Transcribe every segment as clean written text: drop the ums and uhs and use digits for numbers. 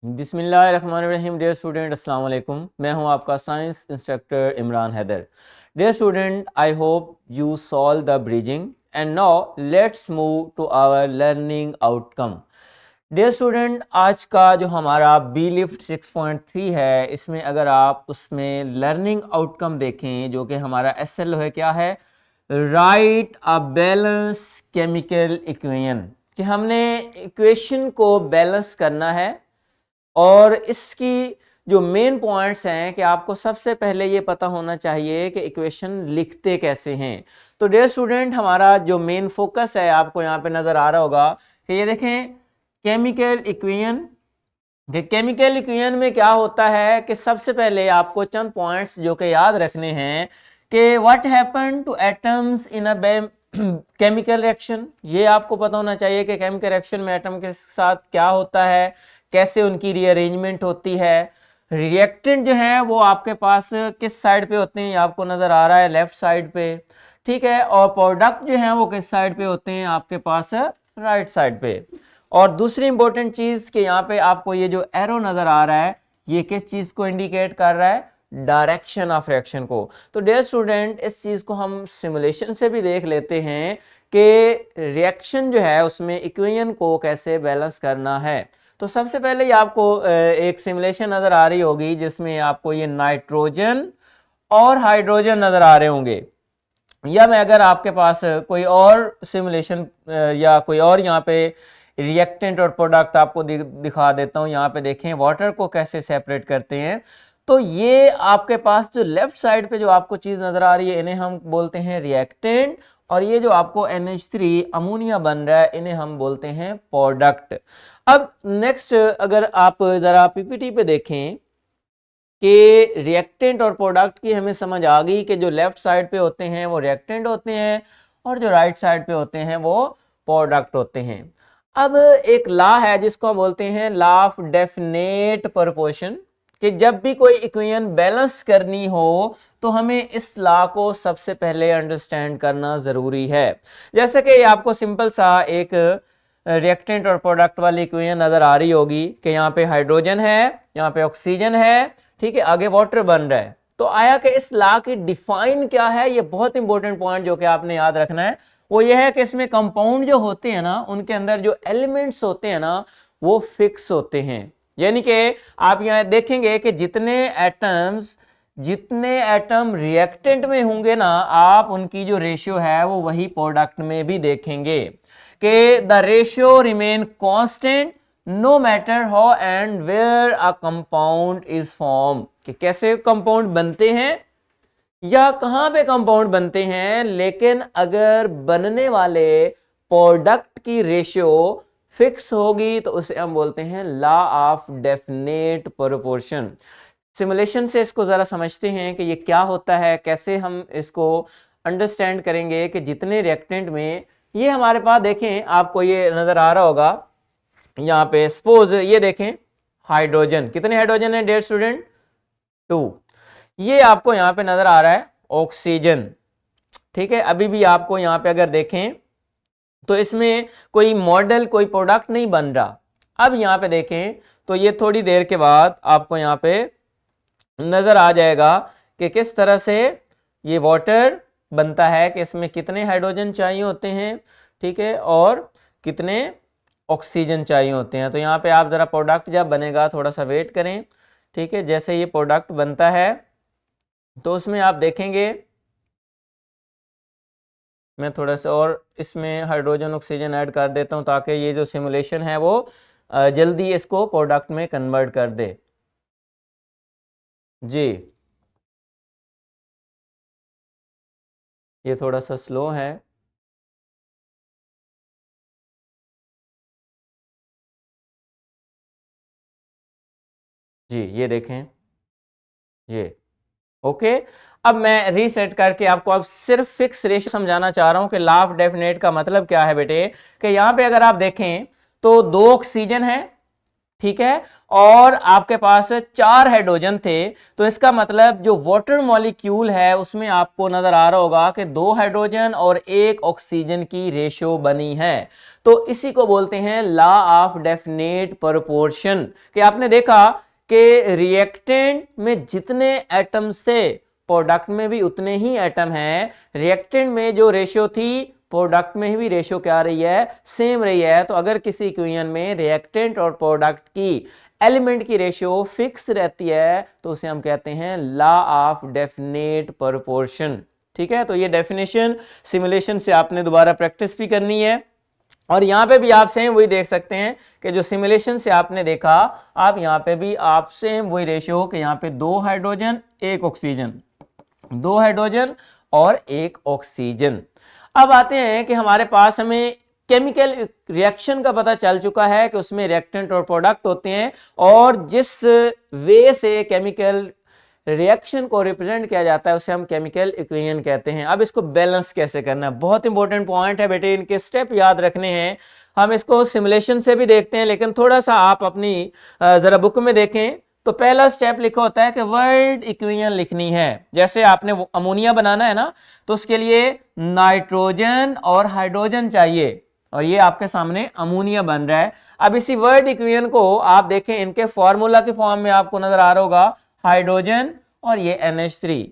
बिस्मिल्लाहिर्रहमानिर्रहीम। Dear student, अस्सलाम वालेकुम। मैं हूं आपका science instructor Imran Haider. Dear student, I hope you solve the bridging and now let's move to our learning outcome. Dear student, आज का जो हमारा बी लिफ्ट 6.3 है, इसमें अगर आप उसमें लर्निंग आउटकम देखें जो कि हमारा एसएल है, क्या है? Right a balance chemical equation, कि हमने इक्वेशन को बैलेंस करना है। और इसकी जो मेन पॉइंट्स हैं कि आपको सबसे पहले ये पता होना चाहिए कि इक्वेशन लिखते कैसे हैं। तो डियर स्टूडेंट, हमारा जो मेन फोकस है, आपको यहाँ पे नजर आ रहा होगा कि ये देखें केमिकल इक्वेशन। केमिकल इक्वेशन में क्या होता है कि सबसे पहले आपको चंद पॉइंट्स जो कि याद रखने हैं कि what happen two atoms in a chemical reaction. ये आपको पता होना चाहिए कि केमिकल रिएक्शन में एटम के साथ क्या होता है, कैसे उनकी रीअरेंजमेंट होती है। रिएक्टेंट जो है वो आपके पास किस साइड पे होते हैं, आपको नजर आ रहा है लेफ्ट साइड पे, ठीक है। और प्रोडक्ट जो है वो किस साइड पे होते हैं, आपके पास राइट साइड पे। और दूसरी इंपॉर्टेंट चीज कि यहाँ पे आपको ये जो एरो नजर आ रहा है, ये किस चीज को इंडिकेट कर रहा है? डायरेक्शन ऑफ रिएक्शन को। तो डियर स्टूडेंट, इस चीज को हम सिमुलेशन से भी देख लेते हैं कि रिएक्शन जो है उसमें इक्वेशन को कैसे बैलेंस करना है। तो सबसे पहले ही आपको एक सिमुलेशन नजर आ रही होगी जिसमें आपको ये नाइट्रोजन और हाइड्रोजन नजर आ रहे होंगे। या मैं अगर आपके पास कोई और सिमुलेशन या कोई और यहाँ पे रिएक्टेंट और प्रोडक्ट आपको दिखा देता हूँ। यहाँ पे देखें वाटर को कैसे सेपरेट करते हैं। तो ये आपके पास जो लेफ्ट साइड पे जो आपको चीज नजर आ रही है, इन्हें हम बोलते हैं रिएक्टेंट। और ये जो आपको NH3 अमोनिया बन रहा है, इन्हें हम बोलते हैं प्रोडक्ट। अब नेक्स्ट अगर आप जरा पीपीटी पे देखें कि रिएक्टेंट और प्रोडक्ट की हमें समझ आ गई कि जो लेफ्ट साइड पे होते हैं वो रिएक्टेंट होते हैं और जो राइट साइड पे होते हैं वो प्रोडक्ट होते हैं। अब एक लॉ है जिसको हम बोलते हैं लॉ ऑफ डेफिनेट प्रोपोर्शन, कि जब भी कोई इक्वेशन बैलेंस करनी हो तो हमें इस लॉ को सबसे पहले अंडरस्टैंड करना जरूरी है। जैसे कि आपको सिंपल सा एक रिएक्टेंट और प्रोडक्ट वाली इक्वेशन नजर आ रही होगी कि यहाँ पे हाइड्रोजन है, यहाँ पे ऑक्सीजन है, ठीक है, आगे वाटर बन रहा है। तो आया कि इस लॉ की डिफाइन क्या है? ये बहुत इंपॉर्टेंट पॉइंट जो कि आपने याद रखना है वो ये है कि इसमें कंपाउंड जो होते हैं ना, उनके अंदर जो एलिमेंट्स होते हैं ना, वो फिक्स होते हैं। यानी कि आप यहाँ देखेंगे कि जितने एटम रिएक्टेंट में होंगे ना, आप उनकी जो रेशियो है वो वही प्रोडक्ट में भी देखेंगे कि the ratio remain constant no matter how and where a compound is form, कि कैसे कंपाउंड बनते हैं या कहां पे कंपाउंड बनते हैं, लेकिन अगर बनने वाले प्रोडक्ट की रेशियो फिक्स होगी तो उसे हम बोलते हैं law of definite proportion. Simulation से इसको जरा समझते हैं कि ये क्या होता है, कैसे हम इसको अंडरस्टैंड करेंगे कि जितने रिएक्टेंट में ये हमारे पास देखें, आपको ये नजर आ रहा होगा यहाँ पे सपोज ये देखें हाइड्रोजन, कितने हाइड्रोजन है डियर स्टूडेंट? 2। ये आपको यहाँ पे नजर आ रहा है ऑक्सीजन, ठीक है। अभी भी आपको यहाँ पे अगर देखें तो इसमें कोई मॉडल कोई प्रोडक्ट नहीं बन रहा। अब यहाँ पे देखें तो ये थोड़ी देर के बाद आपको यहाँ पे नजर आ जाएगा कि किस तरह से ये वाटर बनता है, कि इसमें कितने हाइड्रोजन चाहिए होते हैं, ठीक है, और कितने ऑक्सीजन चाहिए होते हैं। तो यहाँ पे आप जरा प्रोडक्ट जब बनेगा थोड़ा सा वेट करें, ठीक है। जैसे ये प्रोडक्ट बनता है तो उसमें आप देखेंगे, मैं थोड़ा सा और इसमें हाइड्रोजन ऑक्सीजन ऐड कर देता हूँ ताकि ये जो सिमुलेशन है वो जल्दी इसको प्रोडक्ट में कन्वर्ट कर दे जी। ये थोड़ा सा स्लो है जी, ये देखें ये ओके। अब मैं रीसेट करके आपको अब सिर्फ फिक्स रेशियो समझाना चाह रहा हूं कि लॉ ऑफ डेफिनेट का मतलब क्या है बेटे, कि यहां पे अगर आप देखें तो 2 ऑक्सीजन है ठीक है, और आपके पास 4 हाइड्रोजन थे, तो इसका मतलब जो वाटर मॉलिक्यूल है उसमें आपको नजर आ रहा होगा कि 2 हाइड्रोजन और 1 ऑक्सीजन की रेशो बनी है। तो इसी को बोलते हैं लॉ ऑफ डेफिनेट प्रोपोर्शन, कि आपने देखा कि रिएक्टेंट में जितने एटम्स थे प्रोडक्ट में भी उतने ही एटम हैं। रिएक्टेंट में जो रेशियो थी प्रोडक्ट में भी रेशियो क्या रही है, सेम रही है। तो अगर किसी इक्वेशन में रिएक्टेंट और प्रोडक्ट की एलिमेंट की रेशियो फिक्स रहती है तो उसे हम कहते हैं लॉ ऑफ डेफिनेट प्रोपोर्शन। ठीक है, तो ये डेफिनेशन सिमुलेशन से आपने दोबारा प्रैक्टिस भी करनी है, और यहां पे भी आप सेम वही देख सकते हैं कि जो सिमुलेशन से आपने देखा, आप यहां पे भी आप सेम वही रेशियो कि यहां पे 2 हाइड्रोजन 1 ऑक्सीजन, 2 हाइड्रोजन और 1 ऑक्सीजन। अब आते हैं कि हमारे पास हमें केमिकल रिएक्शन का पता चल चुका है कि उसमें रिएक्टेंट और प्रोडक्ट होते हैं, और जिस वे से केमिकल रिएक्शन को रिप्रेजेंट किया जाता है उसे हम केमिकल इक्वेशन कहते हैं। अब इसको बैलेंस कैसे करना है, बहुत इंपॉर्टेंट पॉइंट है बेटे, इनके स्टेप याद रखने हैं। हम इसको सिमुलेशन से भी देखते हैं, लेकिन थोड़ा सा आप अपनी जरा बुक में देखें तो पहला स्टेप लिखा होता है कि वर्ड इक्वेशन लिखनी है। जैसे आपने अमोनिया बनाना है ना, तो उसके लिए नाइट्रोजन और हाइड्रोजन चाहिए, और ये आपके सामने अमोनिया बन रहा है। अब इसी वर्ड इक्वेशन को आप देखें, इनके फॉर्मूला के फॉर्म में आपको नजर आ रहा होगा हाइड्रोजन और ये NH3,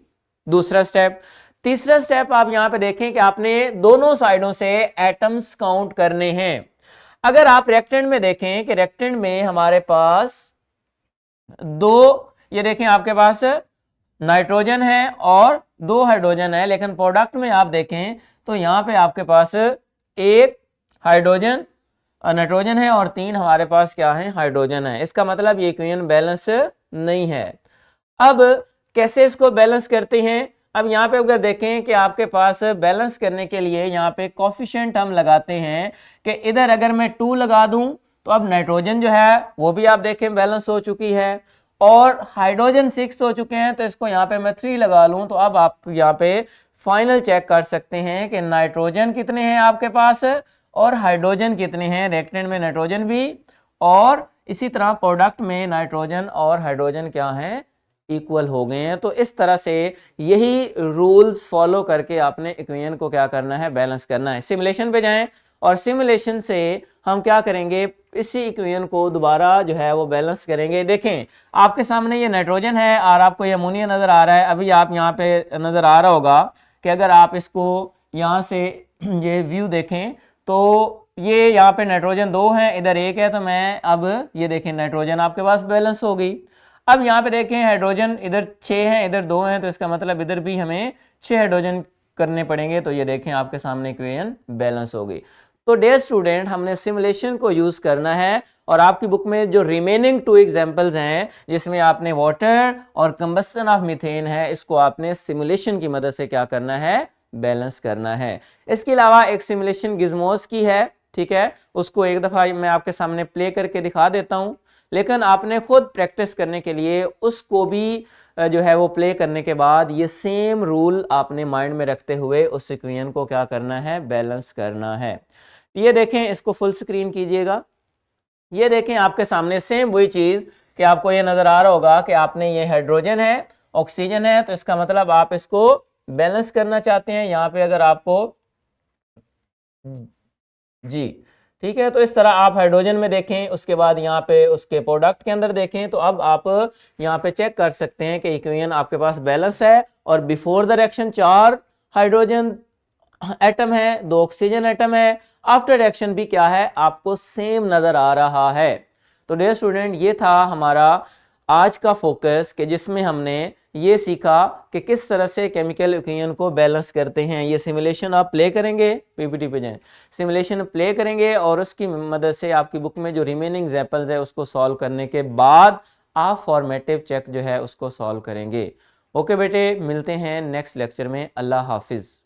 दूसरा स्टेप। तीसरा स्टेप आप यहां पे देखें कि आपने दोनों साइडों से एटम्स काउंट करने हैं। अगर आप रिएक्टेंट में देखें कि रिएक्टेंट में हमारे पास 2, ये देखें आपके पास नाइट्रोजन है और 2 हाइड्रोजन है, लेकिन प्रोडक्ट में आप देखें तो यहां पे आपके पास 1 हाइड्रोजन नाइट्रोजन है और 3 हमारे पास क्या है, हाइड्रोजन है। इसका मतलब ये इक्वेशन बैलेंस नहीं है। अब कैसे इसको बैलेंस करते हैं, अब यहाँ पे अगर देखें कि आपके पास बैलेंस करने के लिए यहाँ पे कोफिशिएंट हम लगाते हैं कि इधर अगर मैं 2 लगा दूं तो अब नाइट्रोजन जो है वो भी आप देखें बैलेंस हो चुकी है, और हाइड्रोजन 6 हो चुके हैं, तो इसको यहाँ पे मैं 3 लगा लूं तो अब आप यहाँ पे फाइनल चेक कर सकते हैं कि नाइट्रोजन कितने हैं आपके पास और हाइड्रोजन कितने हैं। रिएक्टेंट में नाइट्रोजन भी और इसी तरह प्रोडक्ट में नाइट्रोजन और हाइड्रोजन क्या है, इक्वल हो गए हैं। तो इस तरह से यही रूल्स फॉलो करके आपने इक्वेशन को क्या करना है, बैलेंस करना है। सिमुलेशन पे जाएं और सिमुलेशन से हम क्या करेंगे, इसी इक्वेशन को दोबारा जो है वो बैलेंस करेंगे। देखें आपके सामने ये नाइट्रोजन है और आपको ये अमोनिया नजर आ रहा है। अभी आप यहाँ पे नजर आ रहा होगा कि अगर आप इसको यहाँ से ये व्यू देखें तो ये यहाँ पे नाइट्रोजन 2 है, इधर 1 है, तो मैं अब ये देखें नाइट्रोजन आपके पास बैलेंस हो गई। अब यहाँ पे देखें हाइड्रोजन इधर 6 हैं, इधर 2 हैं, तो इसका मतलब इधर भी हमें 6 हाइड्रोजन करने पड़ेंगे। तो ये देखें आपके सामने इक्वेशन बैलेंस हो गई। तो डियर स्टूडेंट, हमने सिमुलेशन को यूज करना है, और आपकी बुक में जो रिमेनिंग 2 एग्जांपल्स हैं जिसमें आपने वाटर और कंबस्टन ऑफ मीथेन है, इसको आपने सिमुलेशन की मदद से क्या करना है, बैलेंस करना है। इसके अलावा एक सिमुलेशन गिज़मोस की है, ठीक है, उसको एक दफा मैं आपके सामने प्ले करके दिखा देता हूं, लेकिन आपने खुद प्रैक्टिस करने के लिए उसको भी जो है वो प्ले करने के बाद ये सेम रूल आपने माइंड में रखते हुए उस इक्वेशन को क्या करना है, बैलेंस करना है। ये देखें, इसको फुल स्क्रीन कीजिएगा। ये देखें आपके सामने सेम वही चीज कि आपको ये नजर आ रहा होगा कि आपने ये हाइड्रोजन है, ऑक्सीजन है, तो इसका मतलब आप इसको बैलेंस करना चाहते हैं। यहाँ पे अगर आपको जी ठीक है, तो इस तरह आप हाइड्रोजन में देखें, उसके बाद यहाँ पे उसके प्रोडक्ट के अंदर देखें, तो अब आप यहाँ पे चेक कर सकते हैं कि इक्वेशन आपके पास बैलेंस है, और before the reaction 4 hydrogen atom है, 2 ऑक्सीजन एटम है, आफ्टर रिएक्शन भी क्या है, आपको सेम नजर आ रहा है। तो डियर स्टूडेंट, ये था हमारा आज का फोकस कि जिसमें हमने ये सीखा कि किस तरह से केमिकल इक्वेशन को बैलेंस करते हैं। ये सिमुलेशन आप प्ले करेंगे, पीपीटी पे जाएं, सिमुलेशन प्ले करेंगे और उसकी मदद से आपकी बुक में जो रिमेनिंग एग्जांपल्स है उसको सॉल्व करने के बाद आप फॉर्मेटिव चेक जो है उसको सॉल्व करेंगे। ओके बेटे, मिलते हैं नेक्स्ट लेक्चर में। अल्लाह हाफिज़।